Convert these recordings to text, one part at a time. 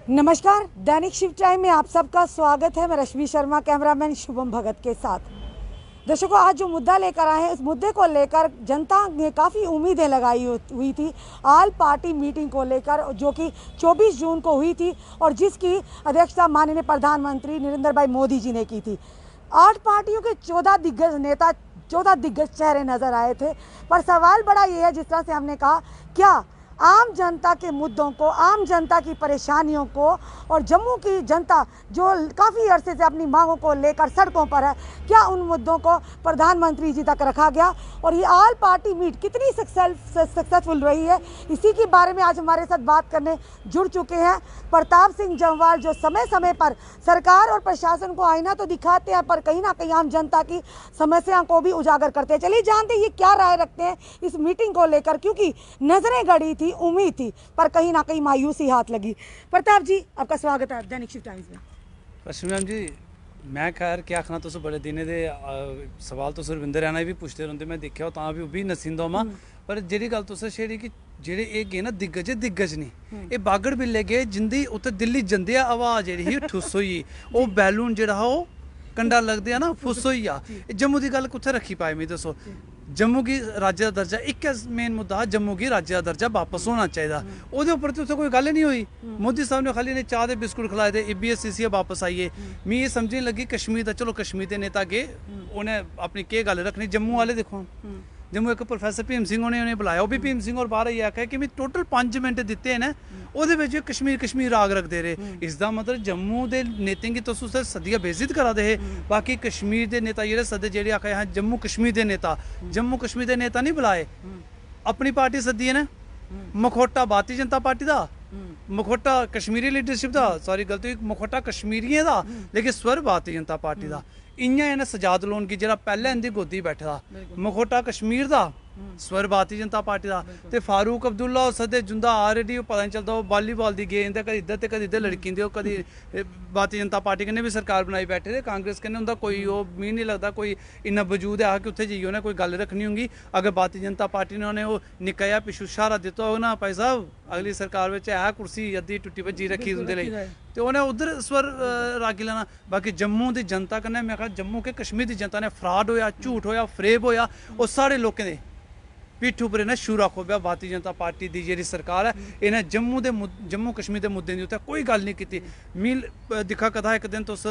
नमस्कार, दैनिक शिव टाइम में आप सबका स्वागत है। मैं रश्मि शर्मा, कैमरामैन शुभम भगत के साथ। दर्शकों, आज जो मुद्दा लेकर आए हैं, इस मुद्दे को लेकर जनता ने काफ़ी उम्मीदें लगाई हुई थी ऑल पार्टी मीटिंग को लेकर, जो कि 24 जून को हुई थी और जिसकी अध्यक्षता माननीय प्रधानमंत्री नरेंद्र भाई मोदी जी ने की थी। 8 पार्टियों के 14 दिग्गज नेता, 14 दिग्गज चेहरे नजर आए थे। पर सवाल बड़ा ये है, जिस तरह से हमने कहा, क्या आम जनता के मुद्दों को, आम जनता की परेशानियों को और जम्मू की जनता जो काफ़ी अरसे से अपनी मांगों को लेकर सड़कों पर है, क्या उन मुद्दों को प्रधानमंत्री जी तक रखा गया और ये ऑल पार्टी मीट कितनी सक्सेसफुल रही है, इसी के बारे में आज हमारे साथ बात करने जुड़ चुके हैं प्रताप सिंह जम्वाल, जो समय समय पर सरकार और प्रशासन को आईना तो दिखाते हैं पर कहीं ना कहीं आम जनता की समस्याओं को भी उजागर करते हैं। चलिए जानते हैं ये क्या राय रखते हैं इस मीटिंग को लेकर, क्योंकि नजरें गड़ी थी, उम्मीद थी, पर कहीं ना कहीं मायूसी हाथ लगी। प्रताप जी, आपका स्वागत है दैनिक शिव टाइम्स में। रश्मि जी, मैं खैर क्या आखना, तुस बड़े दिन दे सवाल तो रविंदर रैना भी पुछते रहोंदे, मैं देखा तां भी नसींदा मा। पर जेह्ड़ी गल तुसें छेड़ी कि जेह्ड़े एह् गे ना दिग्गज नहीं, एह् बागड़ बिल्ले गे जिंदी उत्थे दिल्ली जंदे आवाज़ जेह्ड़ी ही ठुस होई, ओह् बैलून जेह्ड़ा हा ओह् कंडा लगदे आ ना फुस होई आ। जम्मू दी गल कुत्थै रक्खी पाए, मिगी दस्सो। जम्मू गी राज्य दा दर्जा, इक मेन मुद्दा हा, जम्मू गी राज्य दा दर्जा वापस होना चाहिदा। ओह्दे उप्पर ते उत्थै कोई गल्ल नहीं होई। मोदी साहब ने खाली ने चाह् दे बिस्कुट खलाए दे, EBSCC वापस आइए। मिगी एह् समझ नहीं लगी कश्मीर दा, चलो कश्मीर दे नेता गे, उ'नें अपनी केह् गल्ल रखनी। जम्मू आह्ले दिक्खो, जम्मू एक प्रोफैसर भीम सिंह होने उ'नें बुलाया, ओह् भी भीम सिंह होर बाहर आइयै आखेआ कि मिगी टोटल 5 मिनट दित्ते न, ओह्दे बिच कश्मीर राग रखदे रेह्। इसदा मतलब जम्मू दे नेतें गी तुस उसदे सद्दियै बेइज्जत करा दे हे। बाकी कश्मीर दे नेता जेह्ड़े सद्दे, जेह्ड़े आखे हैं जम्मू कश्मीर दे नेता, जम्मू कश्मीर दे नेता नहीं बुलाए, अपनी पार्टी सद्दी न। मखोटा भारतीय जनता पार्टी दा, मखोटा कश्मीरी लीडरशिप दा, सॉरी गलती, मखोटा कश्मीरियें दा, लेकिन स्वर भारतीय जनता पार्टी दा। इ'यां इ'नें सजाद लोन गी जेह्ड़ा पैह्लें इंदी गोदी बैठे दा, मखोटा कश्मीर दा, स्वर भारतीय जनता पार्टी दा। ते फारूक अब्दुल्ला सदे जुंदा ऑलरेडी पता नहीं चलदा, ओह् वॉलीबॉल दी गेंद कदी इद्धर ते कदी इद्धर लड़की दी, ओह् कदी भारतीय जनता पार्टी कन्नै भी सरकार बनाई बैठे दे, कांग्रेस कन्नै उंदा कोई ओह् मिगी नहीं लगदा कोई इन्ना वजूद है कि उत्थे जाइयै उ'नें कोई गल्ल रखनी होगी। अगर भारतीय जनता पार्टी ने उ'नें ओह् निक्का जेहा पिच्छू इशारा दित्ता होग ना, भाई साहब अगली सरकार बिच है कुर्सी अद्धी टुट्टी भज्जी रखी तुंदे लेई, ते उ'नें उद्धर स्वर रागी लैना। बाकी जम्मू दी जनता कन्नै मैं आखा, जम्मू के कश्मीर दी जनता ने फ्रॉड होया, झूठ होया, फरेब होया, ओह् साढ़े लोकें दे पिट्ठ उप्पर इन्हें छुरा खोब्या। भारतीय जनता पार्टी दी जेह्ड़ी सरकार है, इन्हें जम्मू कश्मीर के मुद्दे दी उत्थै कोई गल्ल नहीं कीती। मी दिक्खा कथा एक दिन तुस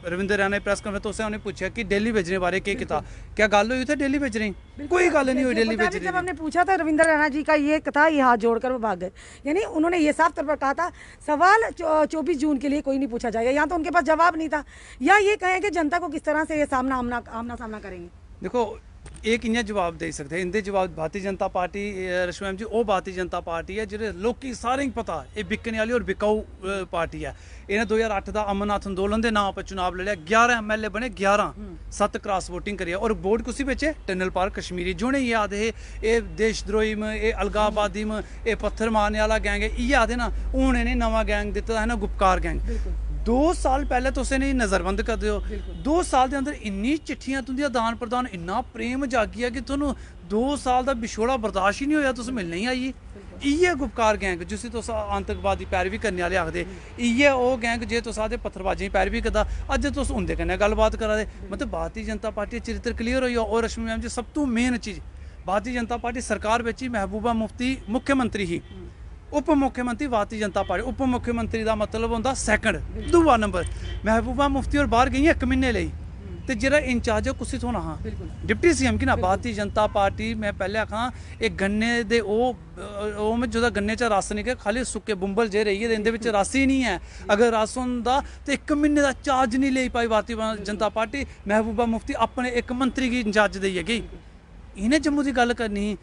रविंदर रैना प्रेस कॉन्फ्रेंस, तुसें उ'नें पुच्छेआ कि दिल्ली भेजने बारे केह् कीता, क्या गल हुई उत्थै दिल्ली भेजने की? कोई गल नहीं हुई दिल्ली भेजने। जब हमने पूछा था रविंदर रैना जी का ये कथा, ये हाथ जोड़कर वो भाग गए। यानी उन्होंने ये साफ तौर पर कहा था सवाल 24 जून के लिए कोई नहीं पूछा जाएगा, यहाँ तो उनके पास जवाब नहीं था। या ये कहें कि जनता को किस तरह से ये आमना सामना करेंगे। देखो, एक इ'यां जवाब दे सकते हैं, इंदे जवाब भारतीय जनता पार्टी, रश्मि जी, ओह् भारतीय जनता पार्टी है जेह्ड़े लोकी सारें गी पता एह् बिकने आह्ली और बिकाऊ पार्टी है। इन्हें 2008 दा अमरनाथ अंदोलन के नाम पर चुनाव लड़ेआ, 11 MLA बने, 11 7 क्रॉस वोटिंग करियै, और वोट कुसी बेचे, टनल पार कश्मीरी, जि'नें ये आखदे हे एह् देशद्रोही म, एह् अलगाववादी म, एह् पत्थर मारने आह्ला गैंग है, इ'यै आखदे ना। हून इ'नें नमां गैंग दित्ता है ना, गुपकार गैंग। 2 साल पहले तुस इ'नें नज़रबंद करदे हो, 2 साल के अंदर इन्नी चिट्ठियां तुं'दी आदान प्रदान, इन्ना प्रेम जागिया कि तुहानूं 2 साल का बिछोड़ा बर्दाश्त ही नहीं होया, तुस मिलने ही आई। इ'यै गुपकार गैंग जिसी तुस आतंकवादी पैरवी करने आह्ले आखदे, इ'यै ओह् गैंग जे तुस आखदे पत्थरबाजी पैरवी करदा, अज्ज तुस उं'दे कन्नै गल्लबात करा दे। मतलब भारतीय जनता पार्टी चरित्र क्लीयर होई। और रश्मि मैम जी, सब तो मेन चीज़, भारतीय जनता पार्टी सरकार बिच ही महबूबा मुफ्ती मुख्यमंत्री ही, उप मुख्यमंत्री भारतीय जनता पार्टी, उप मुख्यमंत्री का मतलब होंदा सैकंड, दूआ नंबर। महबूबा मुफ्ती और बाहर गई 1 महीने लेई, ते जेह्ड़ा इंचार्ज है कुसी थोना हा, डिप्टी CM की ना। भारतीय जनता पार्टी, मैं पहले आखां, एक गन्ने दे ओह् में जोह्दा गन्ने च रस निकले, खाली सुक्के बुंबल जे रेही गेदे, इंदे बिच रस ही नहीं है। अगर रस होंदा ते 1 महीने का चार्ज नहीं लेई पाई भारतीय जनता पार्टी। महबूबा मुफ्ती अपने एक मंत्री गी इंचार्ज देइयै गेई। इन्हें जम्मू की गल करनी ही।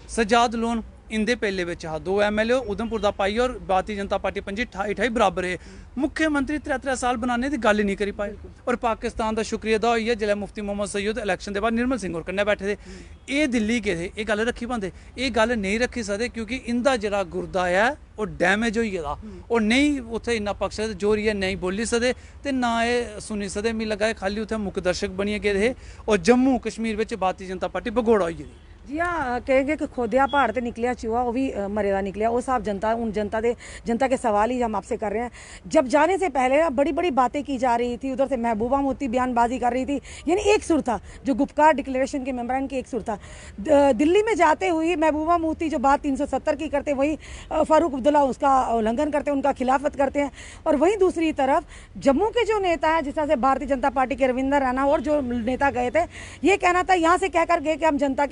सजाद लोन इंदे पहले बिच हा, 2 MLA उधमपुर दा पाई, और भारतीय जनता पार्टी 25-28 बराबर है। मुख्यमंत्री 3-3 साल बनाने की गल ही नहीं करी पाए। और पाकिस्तान का शुक्रिया अदा होई है जिसलै मुफ्ती मोहम्मद सैयद इलैक्शन के बाद निर्मल सिंह होर कन्नै बैठे थे, ये दिल्ली गेदे, ये गल रखी पांदे, ये गल नहीं रखी सकते, क्योंकि इंदा जेह्ड़ा गुरदा है वो डैमेज होई गेदा, और नहीं उत्थे इन्ना पक्ष जोरियै नहीं बोली सकदे, ते ना एह् सुनी सकदे। मिगी लग्गा खाली उत्थे मुख दर्शक बनियै गेदे हे, और जम्मू कश्मीर बिच भारतीय जनता पार्टी भगोड़ा होई गेदी। जी हाँ, कहेंगे कि खोदिया पहाड़ से निकलिया चूहा वो भी मरे दा निकलिया। वो साहब जनता के सवाल ही हम आपसे कर रहे हैं। जब जाने से पहले ना बड़ी बड़ी बातें की जा रही थी, उधर से महबूबा मुफ्ती बयानबाजी कर रही थी, यानी एक सुर था जो गुपकार डिक्लेरेशन के मेम्बरान की एक सुर था। दिल्ली में जाते हुए महबूबा मुफ्ती जो बात 370 की करते, वही फारूक अब्दुल्ला उसका उल्लंघन करते हैं, उनका खिलाफत करते हैं। और वहीं दूसरी तरफ जम्मू के जो नेता हैं, जिस तरह से भारतीय जनता पार्टी के रविंदर रैना और जो नेता गए थे, ये कहना था यहाँ से कहकर गए कि हम जनता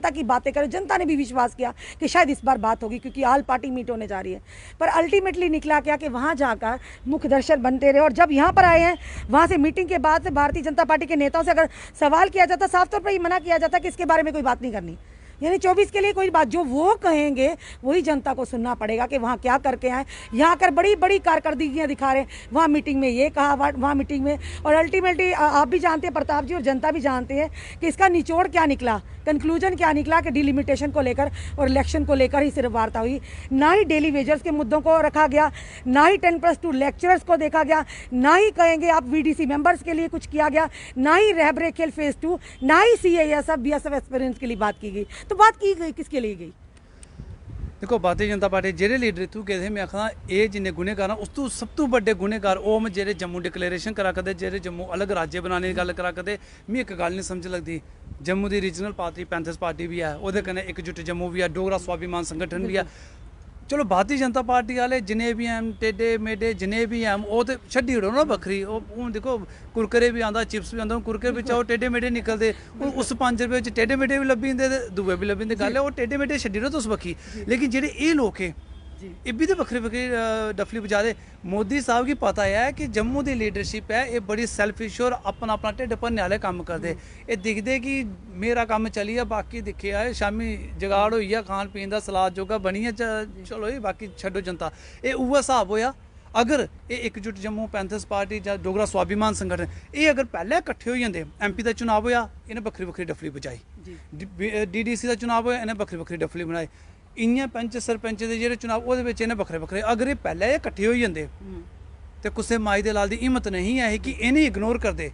की बातें करें। जनता ने भी विश्वास किया कि शायद इस बार बात होगी, क्योंकि आल पार्टी मीट होने जा रही है। पर अल्टीमेटली निकला क्या कि वहां जाकर मुख्य दर्शक बनते रहे। और जब यहां पर आए हैं, वहां से मीटिंग के बाद से भारतीय जनता पार्टी के नेताओं से अगर सवाल किया जाता, साफ तौर पर ये मना किया जाता कि इसके बारे में कोई बात नहीं करनी। यानी 24 के लिए कोई बात, जो वो कहेंगे वही जनता को सुनना पड़ेगा कि वहाँ क्या करके आए। यहाँ आकर बड़ी बड़ी कारकर्दगियाँ दिखा रहे हैं, वहाँ मीटिंग में ये कहा, वहाँ मीटिंग में। और अल्टीमेटली आप भी जानते हैं प्रताप जी, और जनता भी जानते हैं कि इसका निचोड़ क्या निकला, कंक्लूजन क्या निकला कि डिलिमिटेशन को लेकर और इलेक्शन को लेकर ही सिर्फ वार्ता हुई। ना ही डेली वेजर्स के मुद्दों को रखा गया, ना ही 10+2 लेक्चरर्स को देखा गया, ना ही कहेंगे आप VDC मेंबर्स के लिए कुछ किया गया, ना ही रहबरे खेल फेज 2, ना ही CASF BSF एक्सपीरियंस के लिए बात की गई। तो बात की गई किसके लिए गई? देखो भारतीय जनता पार्टी जेह्ड़े लीडर इत्थूं गेदे, मैं आखना ये जिन्ने गुनेगार उस तू सब तू बड्डे गुनेगार ओह् न जेह्ड़े जम्मू डिक्लेरेशन करा करदे, जेह्ड़े जम्मू अलग राज्य बनाने की गल्ल करा करदे। मी इक गल्ल नहीं समझ लगदी, जम्मू दी रीजनल पार्टी पैंथर्स पार्टी भी है, ओह्दे कन्नै एकजुट जम्मू भी है, डोगरा स्वाभिमान संगठन भी है। चलो भारतीय जनता पार्टी वाले जिन्ने भी हैं टेढ़े मेढ़े जिन्ने भी हैं वो तो छड्डी ओड़ो ना बक्खरी। हूँ देखो कुरकरे भी आंदा, चिप्स भी आंदा, कुरकरे बिच्चा ओह् टेढ़े मेढ़े निकलदे, उस 5 रुपये च टेढ़े मेढ़े भी लब्भी जंदे ते दूए भी लब्भी जंदे। गल्ल है ओह् टेढ़े मेढ़े छड्डी ओड़ो तुस बक्खी। लेकिन जेह्ड़े एह् लोक है ये भी तो बक्खरी बक्खरी डफली बजा दे। मोदी साहब गी पता है कि जम्मू दी लीडरशिप है ये बड़ी सेल्फिश और अपना अपना ढिड भरने आह्ले कम्म करदे। ये दिखदे कि मेरा कम्म चली जा, बाकी दिक्खे आए शामी जगाड़ होई जा, खान पीन दा सलाद जोगा बनिए, चलो जी बाकी छड्डो जनता। ये उ'ऐ स्हाब होया अगर ये एकजुट जम्मू पैंथर्स पार्टी या डोगरा स्वाभिमान संगठन ये अगर पहले कट्ठे हो जाते। MP का चुनाव होया इन्हें बक्खरी बक्खरी डफली बजाई, DDC का चुनाव होया इन्हें बक्खरी बक्खरी डफली बनाई, इ'यां पंच सरपंच दे जेह्ड़े चुनाव ओह्दे बिच इन्हें बक्खरे बक्खरे। अगर ये पहले ये कट्ठे होई जंदे ते कुसै माई दे लाल दी हिम्मत नहीं है कि इन्हें इग्नोर करदे।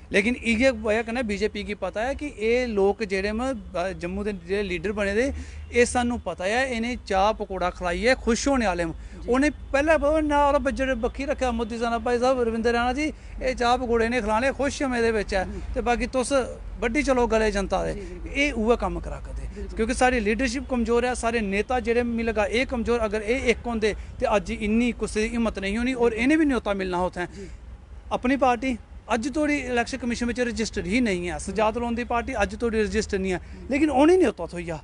लेकिन इ'यै वजह कन्नै BJP गी पता है कि ये लोग जेह्ड़े न जम्मू दे जेह्ड़े लीडर बने दे, ये सानू पता है इन्हें चाह् पकौड़ा खलाइयै खुश होने आह्ले न। उ'नें पैह्ले पता नाल बज्जर बक्खी रखेआ मोदी साहब, भाई साहब रविंदर रैना जी ये चाह् पकौड़े इ'नें खलाने, खुश हम एह्दे बिच है ते बाकी तुस बड्डी चलो गले जनता दे। एह् उ'ऐ कम्म करा करदे क्योंकि साढ़ी लीडरशिप कमजोर है, सारे नेता जेह्ड़े मिगी लगा एह् कमजोर। अगर एह् इक होंदे ते अज्ज इन्नी कुसै दी हिम्मत नहीं होनी और इन्हें भी न्योता मिलना हा उत्थें। अपनी पार्टी अज्ज तोड़ी इलैक्शन कमीशन बिच रजिस्टर्ड ही नहीं है, सजाद लोन दी पार्टी अज्ज तोड़ी रजिस्टर नहीं है, लेकिन उ'नें न्योता थ्होइया,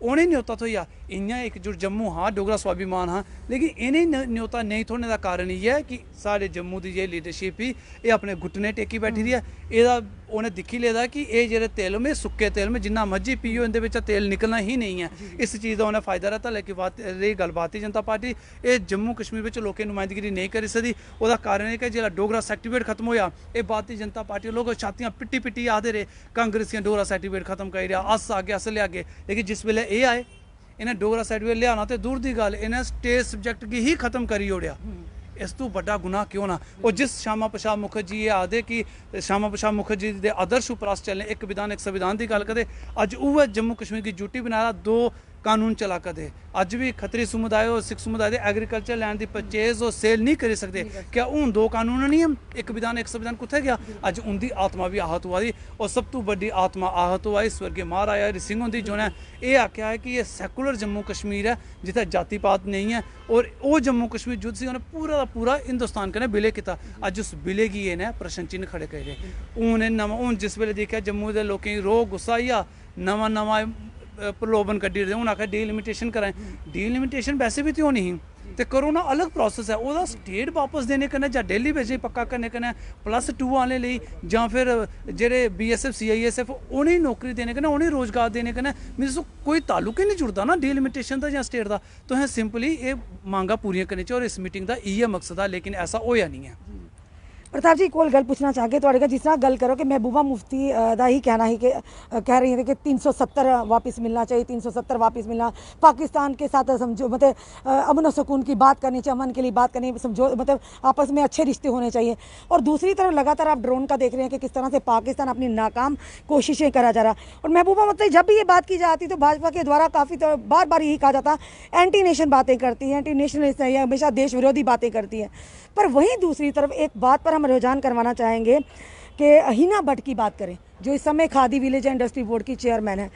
उ'नें न्योता थ्होइया। इ'यां एकजुट जम्मू हाँ, डोगरा स्वाभिमान हाँ, लेकिन इ'नें न्योता नहीं थ्होने का कारण इ'यै है कि साढ़े जम्मू की जे लीडरशिप ही ये अपने घुटने टेकी बैठी दी है। एह्दा उ'नें दिक्खी लेदा कि एह् जेह्ड़े तेल में सुक्के तेल में जिन्ना मर्जी पियो इंदे बिच्चा तेल निकलना ही नहीं है। इस चीज़ का उन्हें फायदा रहता। लेकिन रेही गल भारतीय जनता पार्टी ये जम्मू कश्मीर में लोकें नुमाइंदगी नहीं करी सकदी। ओह्दा कारण है कि जेल्लै डोगरा सर्टिफिकेट खत्म होया, ये भारतीय जनता पार्टी लोग छातियां पिट्टी पिट्टी आखदे रहे कांग्रेसियां डोगरा सर्टिफिकेट खत्म करी रहा, अस आगे अस लियागे। लेकिन जिस वेले एह् आए इन्हें डोगरा सर्टिफिकेट लियाना तो दूर की गल, इन्हें स्टेट सब्जैक्ट गी ही खत्म करी ओड़िया। इस तू बड़ा गुनाह क्यों ना। और जिस श्यामा प्रसाद मुखर्जी ये आखदे कि श्यामा प्रसाद मुखर्जी के आदर्श उपर अस चलने, एक विधान एक संविधान की गल करदे, अज उ'ऐ जम्मू कश्मीर की ड्यूटी बनाया 2 कानून चला करदे। अज भी खत्तरी समुदाय और सिख समुदाय के एग्रीकल्चर लैंड की परचेज और सेल नहीं करी सकते। क्या हूँ 2 कानून नहीं है, एक विधान एक संविधान कुत्थै गया। अज उनकी आत्मा भी आहत हुआ दी और सब तो बड़ी आत्मा आहत हुआ स्वर्गीय महाराजा हरि सिंह होंदी, जिन्हें ये आख्या है कि ये सैकुलर जम्मू कश्मीर है जिथे जाति पात नहीं है। और वो जम्मू कश्मीर युद्ध से उन्हें पूरा का पूरा हिंदुस्तान कन्नै विलय किया। अज उस विलय गी इन्हें प्रश्न चिन्ह खड़े करे। हूँ नवा हूँ जिस वेले देखा जम्मू के लोगों रोह गुस्सा आई आ, नवा नवा प्रलोभन कड्ढी रहे। हूँ आखिर डीलिमिटेशन कराएं, डीलिमिटेशन वैसे भी तो होनी ही तो करो ना, अलग प्रोसेस है ओह्दा। स्टेट वापस देने कन्नै जां डेली बेस पक्का करने कन्नै +2 आने लेई जां फिर जेह्ड़े BSF CISF उ'नें नौकरी देने कन्नै उ'नें रोजगार देने कन्नै मींस कोई ताल्लुक ही नहीं जुड़दा ना डीलिमिटेशन दा जां स्टेट दा। तुसें सिंपली एह् मांगा पूरियां करनी चाहिए और इस मीटिंग दा इ'यै मकसद है, लेकिन ऐसा होया नहीं है। प्रताप जी कोई गल पूछना चाहगे तो जिस तरह गल करो कि महबूबा मुफ्ती दा ही कहना ही कि कह रही है कि 370 वापस मिलना चाहिए, 370 वापस मिलना, पाकिस्तान के साथ समझो मतलब अमन और सुकून की बात करनी चाहिए, अमन के लिए बात करनी, समझो मतलब आपस में अच्छे रिश्ते होने चाहिए। और दूसरी तरफ लगातार आप ड्रोन का देख रहे हैं कि किस तरह से पाकिस्तान अपनी नाकाम कोशिशें करा जा रहा। और महबूबा मुफ्ती जब भी ये बात की जाती तो भाजपा के द्वारा काफ़ी बार बार यही कहा जाता एंटी नेशन बातें करती है, एंटी नेशनलिस्ट है, हमेशा देश विरोधी बातें करती है। पर वहीं दूसरी तरफ एक बात पर हम रुझान करवाना चाहेंगे कि हिना भट्ट की बात करें, जो इस समय खादी विलेज इंडस्ट्री बोर्ड की चेयरमैन है।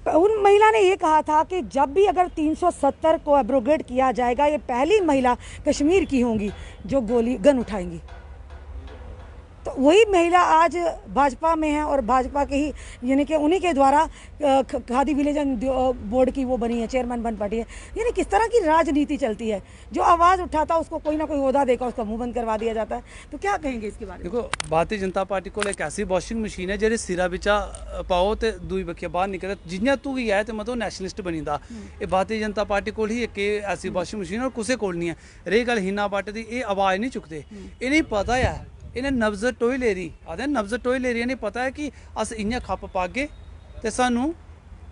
उन महिला ने ये कहा था कि जब भी अगर 370 को एब्रोगेट किया जाएगा, ये पहली महिला कश्मीर की होंगी जो गन उठाएंगी। तो वही महिला आज भाजपा में है और भाजपा के ही यानी कि उन्हीं के द्वारा खादी विलेज बोर्ड की वो बनी है, चेयरमैन बन पड़ी है। यानी किस तरह की राजनीति चलती है, जो आवाज़ उठाता उसको कोई ना कोई ओहदा देकर उसका मुंह बंद करवा दिया जाता है। तो क्या कहेंगे इसके बारे में? देखो, भारतीय जनता पार्टी को एक ऐसी वॉशिंग मशीन है जेह्दे सिरा बिचा पाओ तो दूई बक्खिया बाहर निकले, जियां तू ही है तो मतलब नैशनलिस्ट बनी दा। ये भारतीय जनता पार्टी को ही एक ऐसी वॉशिंग मशीन और कुसै कोल नहीं है। रही गल हिना भट्ट दी, ये आवाज़ नहीं चुकते, इन्हें पता है, इन्हें नब्ज टोई ले रही आदे नब्ज टोई ले रही, इन्हें पता है कि अस इ'यां खप पागे तो सानू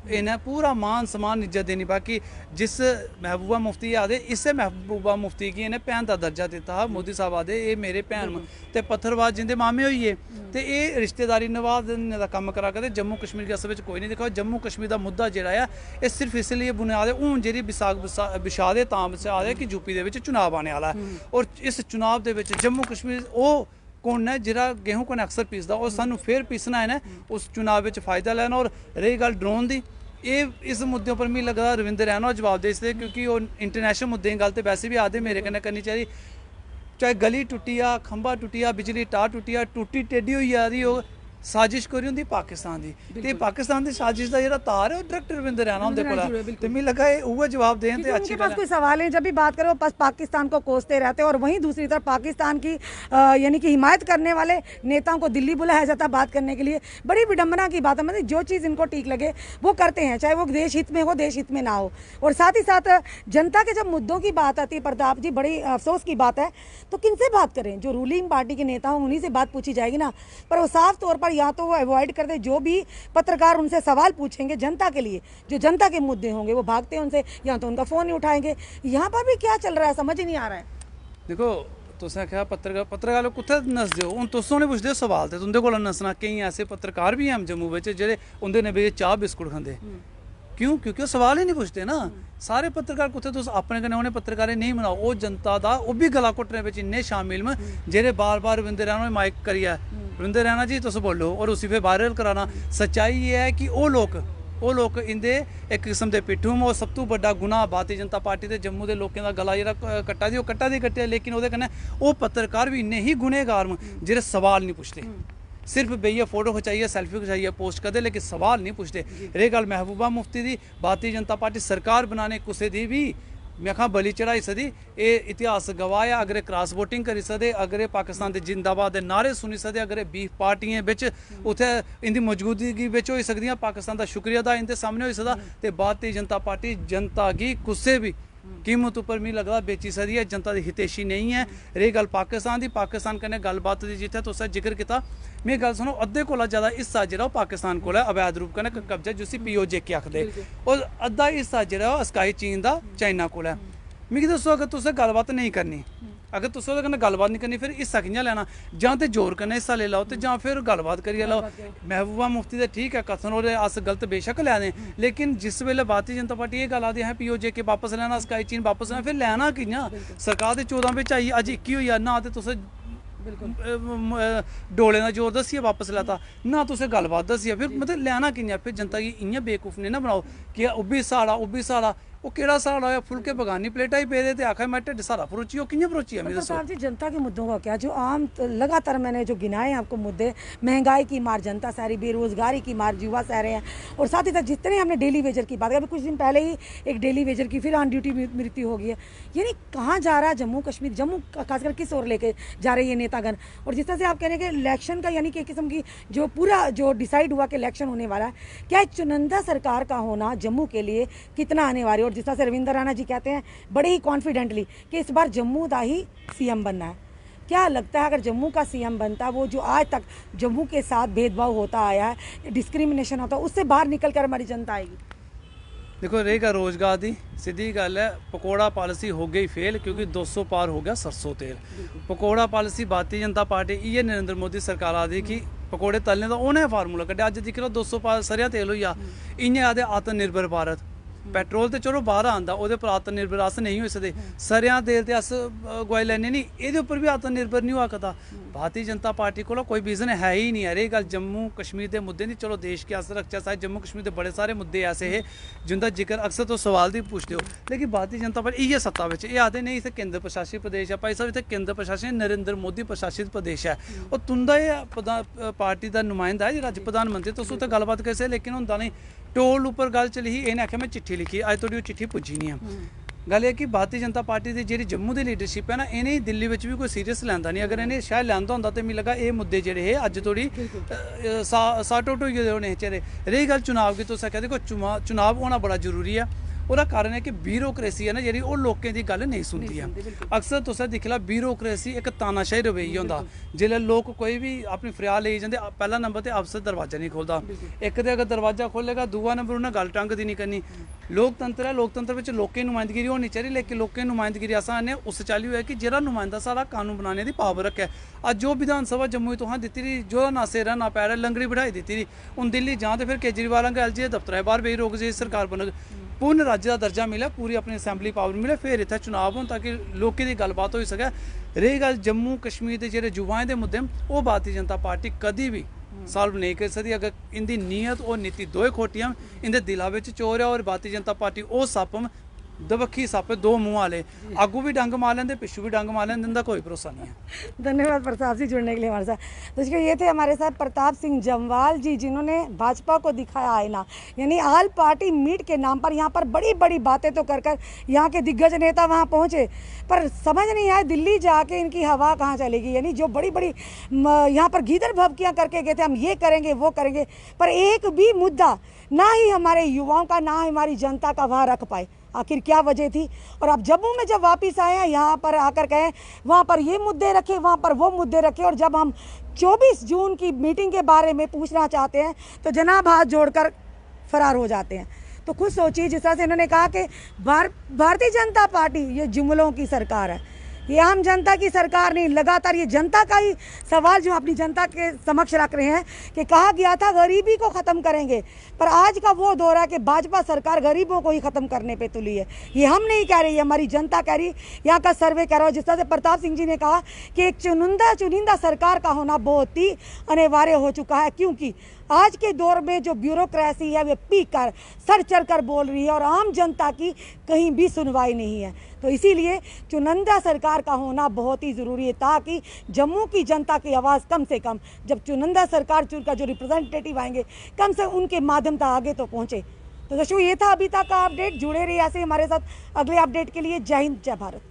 इन्हें पूरा मान सम्मान इज्जत देनी। बाकी जिस महबूबा मुफ्ती आदे, इससे महबूबा मुफ्ती की इन्हें भैन का दर्जा दिता हा। मोदी साहब आदे ये मेरे भैन ते पत्थरबाज जिंदे मामे होई है तो ये रिश्तेदारी निभाने का कम्म करा करदे। जम्मू कश्मीर के असल में कोई नहीं दिखा। जम्मू कश्मीर का मुद्दा जिहड़ा है ये सिर्फ इसलिए बुनियाद है हूँ जी बिछा दे तां बिछा दे कि यूपी के चुनाव आने वाला है और इस चुनाव के जम्मू कश्मीर वो कौन है जिहड़ा गेहूं को अक्सर पीसदा और सानू फिर पीसना है ना उस चुनाव में फ़ायदा लैना। और रही गल ड्रोन की, ये इस मुद्दे पर मिगी लगदा रविंदर रैना जवाब दे सकदे, क्योंकि वो इंटरनेशनल मुद्दे की गल तो वैसे भी आदे मेरे कन्नै करनी चाहिए। चाहे गली टुटी आ, खंभा टुटी आ, बिजली तार टुटी आ, टुटी टेढ़ी होई जा रही हो, साजिश करी होंदी पाकिस्तान की। ते पाकिस्तान की साजिश का जिहड़ा तार है वो डायरेक्ट रविंदर रैना उंदे कोल है। ते मिगी लगा ये उहे जवाब दें ते अच्छी बात। कोई सवाल है, जब भी बात करो बस पाकिस्तान को कोसते रहते हैं और वहीं दूसरी तरफ पाकिस्तान की यानी कि हिमायत करने वाले नेताओं को दिल्ली बुलाया जाता है बात करने के लिए। बड़ी विडंबना की बात है, मतलब जो चीज़ इनको ठीक लगे वो करते हैं, चाहे वो देश हित में हो देश हित में ना हो। और साथ ही साथ जनता के जब मुद्दों की बात आती है प्रताप जी, बड़ी अफसोस की बात है, तो किनसे बात करें? जो रूलिंग पार्टी के नेता हों उन्हीं से बात पूछी जाएगी ना। पर वो साफ तौर पर या तो वो अवॉइड कर दे, जो भी पत्रकार उनसे सवाल पूछेंगे जनता के लिए, जो जनता के मुद्दे होंगे वो भागते हैं उनसे, या तो उनका फ़ोन नहीं उठाएंगे। यहाँ पर भी क्या चल रहा है समझ ही नहीं आ रहा है। देखो तुसें आखेआ पत्रकार कुत्थै नसदे हो? हुण तुस उ'नें पुछदे हो सवाल ते तुं'दे कोला नस्सना। केईं ऐसे पत्रकार भी हैं जम्मू बिच जेह्ड़े उं'दे ने बेच चाह् बिस्कुट खंदे। क्यों? क्योंकि वो सवाल ही नहीं पुछते ना। सारे पत्रकार कुत्थै तुस अपने कन्नै उ'नें पत्रकारें नहीं बनाओ, वो जनता दा ओह् बी गला घुट्टने बिच इन्ने शामिल न जेह्ड़े बार बार रविंदर रैना माइक करियै रविंदर रैना जी तुस बोलो और उसी फिर वायरल कराना। सच्चाई ये है कि वो लोग इंदे एक किस्म के पिट्ठू और सब तो बड़ा गुनाह भारतीय जनता पार्टी के जम्मू के लोगों का गला जो कट्टा दी कट्टिया। लेकिन वो कन्नै वो पत्रकार भी इन्ने ही गुनेगार न जेह्ड़े सवाल नहीं पुछते, सिर्फ बेइयै फोटो खचाइए सैल्फी खचाइए पोस्ट करते, लेकिन सवाल नहीं पुछते। रेही गल महबूबा मुफ्ती की, भारतीय जनता पार्टी सरकार बनाने कुसै दी भी मैं आखां बलि चढ़ाई सकदी। ये इतिहास गवाह है। अगर क्रॉस वोटिंग करी सकदे, अगर पाकिस्तान के जिंदाबाद के नारे सुनी सकदे, अगर बीफ पार्टियां बिच उत्थे इंदी मौजूदगी बिच होई सकदियां, पाकिस्तान का शुक्रिया अदा इंदे सामने होई सकदा। ते भारतीय जनता पार्टी जनता की कुसै भी कीमत उपर मिगी लगदा बेची सकदी है, जनता की हितैषी नहीं है। रही गल पाकिस्तान की, पाकिस्तान कन्नै गलबात की जित्थै तुसें जिक्र किया, मेरी गल सुनो, अद्धे कोला ज़्यादा हिस्सा जो पाकिस्तान को अवैध रूप कन्नै कब्जा जिसी POJK आखदे, और अद्धा हिस्सा जो स्काई चीन का चाइना को है। मिगी दस्सो अगर तुसें गलबात नहीं करनी, अगर तुस ओह्दे कन्नै गलबात नहीं करनी, फिर हिस्सा कि'यां लैना? जां ते जोर कन्नै हिस्सा ले लैओ ते जां फिर गलबात करियै लैओ। महबूबा मुफ्ती ते ठीक है कथन और अस गलत बेशक लै दे, लेकिन जिस वेले भारतीय जनता पार्टी ये गल आखदी है POJK वापस लैना, स्काई चीन वापस लैना, फिर लैना कि'यां? सरकार ते 14 बिच आई, अज 21 होई ना, ते तुस डोले का जोर दस्सिए वापस लैता ना, तुसें गलबात दस्सी, फिर मतलब लैना कि'यां? फिर जनता की इ'यां बेवकूफ नहीं ना बनाओ कि ओह् बी साढ़ा ओह् बी साढ़ा। वो केड़ा साढ़ा होया? फुलके बगानी प्लेटा ही पेदे ते आखा मैं ढिड सारा भरोची, वो कि'यां भरोची है? मेरे जी जनता के मुद्दों का क्या, जो आम लगातार मैंने जो गिनाए आपको मुद्दे, महंगाई की मार जनता सह रही, बेरोजगारी की मार युवा सह रहे हैं, और साथ ही साथ जितने हमने डेली वेजर की बात, अभी कुछ दिन पहले ही एक डेली वेजर की फिर ऑन ड्यूटी मृत्यु हो गई है। यानी कहाँ जा रहा है जम्मू कश्मीर, जम्मू खासकर किस ओर लेके जा रही है नेतागण? और जिस तरह से आप कह रहे हैं कि इलेक्शन का यानी कि किस्म की जो पूरा जो डिसाइड हुआ कि इलेक्शन होने वाला है, क्या चुनिंदा सरकार का होना जम्मू के लिए कितना अनिवार्य? और जिस तरह से रविंदर रैना जी कहते हैं बड़े ही कॉन्फिडेंटली कि इस बार जम्मू का ही CM बनना है, क्या लगता है अगर जम्मू का सीएम बनता, वो जो आज तक जम्मू के साथ भेदभाव होता आया है, डिस्क्रिमिनेशन होता, उससे बाहर निकल कर हमारी जनता आएगी? देखो रहेगा रोजगार दी सीधी गल है। पकौड़ा पॉलिसी हो गई फेल क्योंकि 200 पार हो गया सरसों तेल। पकौड़ा पॉलिसी भारतीय जनता पार्टी ये नरेंद्र मोदी सरकार आदि की पकौड़े तलने का उन्हें फार्मूला कड्ढा। अज दिक्ख लो 200 पार सरिया तेल होई आ। इ'यां आखदे आत्मनिर्भर भारत। पेट्रोल तो चलो बाहर आंदा, ओहदे पर आत्मनिर्भर अस नहीं हो सकते। सरिया तेल ते अस गवाई लैने नहीं, एह्दे उप्पर भी आत्मनिर्भर नहीं होआ करदा। भारतीय जनता पार्टी को कोई विजन है ही नहीं है। रेही गल जम्मू कश्मीर के मुद्दे नहीं, चलो देश के अस रखचे, सारे जम्मू कश्मीर के बड़े सारे मुद्दे ऐसे है जिनका जिक्र अक्सर तो सवाल दी पूछते हो। लेकिन भारतीय जनता पार्टी इ'यै सत्ता बिच ये आखदे नहीं इत्थै केंद्र प्रशासित प्रदेश है। भाई साहब इत्थै केंद्र प्रशासन नरेंद्र मोदी प्रशासित प्रदेश है। और तुंदा एह् पार्टी का नुमाइंदा है जेह्ड़ा प्रधानमंत्री, तुस उत्थै गल्लबात करी सकदे, लेकिन होंदा नहीं। टोल उपर गल चली ही, इन्हें आखेआ मैं चिट्ठी लिखी, अज तोड़ी चिट्ठी पुज्जी नहीं है। गल है कि भारतीय जनता पार्टी की जी जम्मू की लीडरशिप है ना, इन्हें दिल्ली में भी कोई सीरियस लैंदा नहीं। अगर इन्हें शायद लैंदा होंदा तो मिगी लगा ये मुद्दे जेह्ड़े हे अज तोड़ी सार्ट आउट होई गेदे होने चेहरे। रेही गल चुनाव की, तुस आखेआ देखो चुनाव होना बड़ा जरूरी है। ओह्दा कारण है कि ब्यूरोक्रेसी है ना जेह्ड़ी ओह् लोकें दी गल नहीं सुनदी है। अक्सर तुसें दिक्खी लै ब्यूरोक्रेसी इक तानाशाही रवैया होंदा। जिसलै लोक कोई भी अपनी फरियाद लेई जंदे, पैह्ला नंबर ते अफसर दरवाजा नहीं खोलदा। इक ते अगर दरवाजा खोलेगा, दूआ नंबर उन्नै गल टंग दी नहीं करनी। लोकतंत्र है, लोकतंत्र बिच लोकें नुमाइंदगिरी होनी चाहिदी, लेकिन लोकें नुमाइंदगिरी अस आने उस चाल्ली होऐ कि जेह्ड़ा नुमाइंदा साढ़ा कानून बनाने दी पावर रखे। अज्ज जो विधान सभा जम्मू तुसें दित्ती दी, जो ना सिर है ना पैर है, लंगड़ी बिठाई दित्ती दी। हून दिल्ली जां ते फिर केजरीवाल आंह्गर एलजी दे दफ्तरै बाहर बेही रौह्ग जे सरकार बनग। पूर्ण राज्य का दर्जा मिले, पूरी अपनी असैंबली पावर मिले, फिर इत्थै चुनाव होन ताकि लोकें दी गलबात होई सकै। रेही गल जम्मू कश्मीर के जेह्ड़े युवाएं दे मुद्दे ओह् भारतीय जनता पार्टी कदी भी सॉल्व नहीं कर सकती। अगर इंदी नीयत और नीति दोए खोटियां, इंदे दिला बिच चोर है। और भारतीय जनता पार्टी ओह् सप्प दबक्खी सप्प दो मुंह वाले, आगू भी डंग मार लेंदे, पिछू भी डंग मार लेंदे, इनका कोई भरोसा नहीं है। धन्यवाद प्रताप जी जुड़ने के लिए हमारे साथ। दोस्तों ये थे हमारे साथ प्रताप सिंह जम्वाल जी, जिन्होंने भाजपा को दिखाया आईना, यानी ऑल पार्टी मीट के नाम पर यहाँ पर बड़ी बड़ी बातें तो कर यहाँ के दिग्गज नेता वहाँ पहुँचे, पर समझ नहीं आए दिल्ली जाके इनकी हवा कहाँ चलेगी। यानी जो बड़ी बड़ी यहाँ पर गीदड़ भभकियाँ करके गए थे, हम ये करेंगे वो करेंगे, पर एक भी मुद्दा ना ही हमारे युवाओं का ना हमारी जनता का वहाँ रख पाए। आखिर क्या वजह थी? और अब जम्मू में जब वापस आए हैं, यहाँ पर आकर कहें वहाँ पर ये मुद्दे रखे, वहाँ पर वो मुद्दे रखे, और जब हम 24 जून की मीटिंग के बारे में पूछना चाहते हैं तो जनाब हाथ जोड़कर फरार हो जाते हैं। तो खुद सोचिए, जिस तरह से इन्होंने कहा कि भारतीय जनता पार्टी ये जुमलों की सरकार है, ये आम जनता की सरकार नहीं। लगातार ये जनता का ही सवाल जो अपनी जनता के समक्ष रख रहे हैं कि कहा गया था गरीबी को ख़त्म करेंगे, पर आज का वो दौर है कि भाजपा सरकार गरीबों को ही ख़त्म करने पे तुली है। ये हम नहीं कह रहे, ये हमारी जनता कह रही, यहाँ का सर्वे कह रहा हो। जिस तरह से प्रताप सिंह जी ने कहा कि एक चुनिंदा सरकार का होना बहुत ही अनिवार्य हो चुका है, क्योंकि आज के दौर में जो ब्यूरोक्रेसी है वे पीक कर सर चढ़ कर बोल रही है और आम जनता की कहीं भी सुनवाई नहीं है। तो इसीलिए चुनिंदा सरकार का होना बहुत ही ज़रूरी है, ताकि जम्मू की जनता की आवाज़ कम से कम, जब चुनिंदा सरकार चुनकर जो रिप्रेजेंटेटिव आएंगे, कम से उनके माध्यम तक आगे तो पहुँचे। तो दोस्तों ये था अभी तक का अपडेट। जुड़े रहिए ऐसे हमारे साथ अगले अपडेट के लिए। जय हिंद, जय भारत।